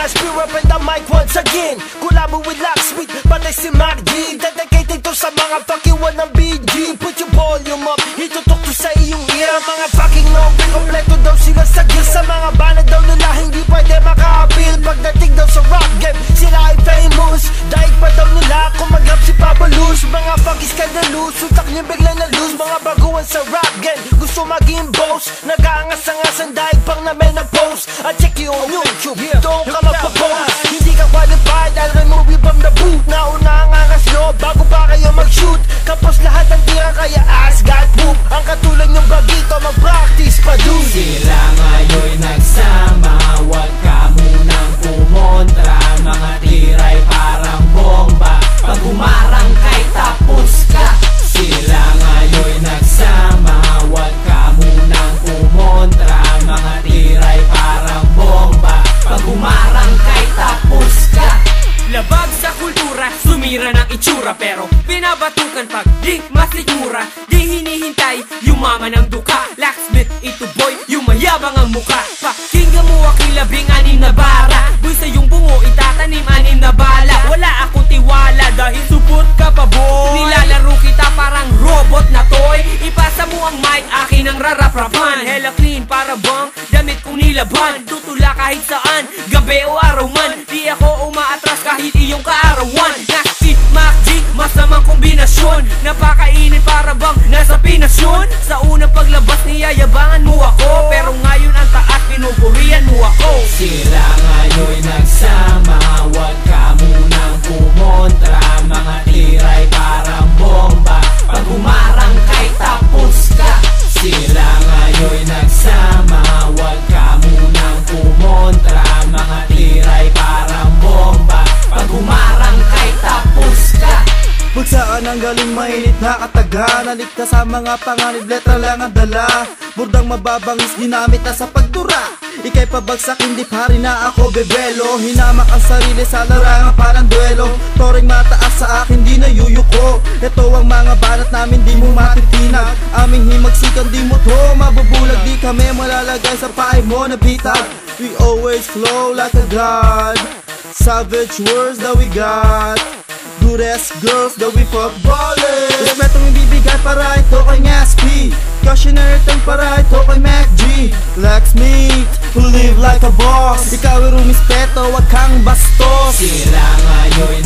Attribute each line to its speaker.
Speaker 1: SP rapping the mic once again. Kulabo with Locksmith, patay si Mark G. Dedicated to sa mga fucking walang BG. Put your volume up, itutok to sa iyong ear. Mga fucking no-pin, kompleto daw sila sa gear. Sa mga banat daw nila hindi pwede maka-appeal. Pagdating daw sa rap game, sila ay famous. Daig pa daw nila kung mag-rap si Papa Luz. Mga fucking scandalous, utak niya bigla na lose. Mga baguhan sa rap game, gusto maging boss. Nag-aangas-angasan daig pang na may na-post. At check you on YouTube, doon ka magpa-post. Hindi ka qualified, I'll remove you from the booth. Nauna ang angas nyo, bago pa kayo mag-shoot. Kapos lahat ng tira kaya ass got poop. Ang katulad nyong bagito, mag-practice pa dun.
Speaker 2: Sila ngayon nagsama, wag ka munang kumontra. Mga tiray parang bomba, pag humarang kay tapos ka. Sila ngayon nagsama, wag ka munang kumontra. Mga tiray parang bomba, pag humarang kay tapos ka.
Speaker 3: Labag sa kultura, sumira ng itsura. Pero pinabatukan pag di masikmura. Di hinihintay, yumaman ang duka. Locksmith, ito boy, yumayabang ang muka. Pakinggan mo aking 16 na bara. Boy sa iyong bungo, itatanim 6 na bala. Wala akong tiwala dahil supot ka pa boy. Nilalaro kita parang robot na toy. Ipasa mo ang mic, akin ang rarap-rapan. Hella clean para bang damit kong nilaban. Tutula kahit saan, gabi o araw man. Di ako umaatras kahit iyong kaarawan. Nasty Mac G, masamang kombinasyon. Napakainit para bang nasa Pinas yun. Sa unang paglabas niyayabangan mo ako, pero ngayon ang taas pinupurihan mo ako.
Speaker 2: Sila ngayon nagsama, wag ka munang kumontra. Mga tiray parang bomba, pag humarang kay tapos ka. Sila ngayon nagsama, wag ka munang kumontra. Mga tiray parang bomba, pag humarang kay tapos ka.
Speaker 4: Kung saan ang galing mainit na kataga, naligtas sa mga panganib, letra lang ang dala. Burdang mababangis ginamit na sa pagtura. Ika'y pabagsak, hindi pari na ako bebelo. Hinamak ang sarili sa larangan parang duelo. Toring mataas sa akin, di na yuyuko. Ito ang mga banat namin, di mo matitinag. Aming himagsikan, di mo to mabubulag. Di kami malalagay sa paay mo na bitag. We always flow like a god. Savage words that we got. Good-ass girls that we fuck ballin'. Respetong ibibigay para ito kay SP. Cautionary tang para ito kay Mac G. Locksmith, who live like a boss. Ikaw ay rumispeto, wag kang bastos.
Speaker 2: Sila ngayon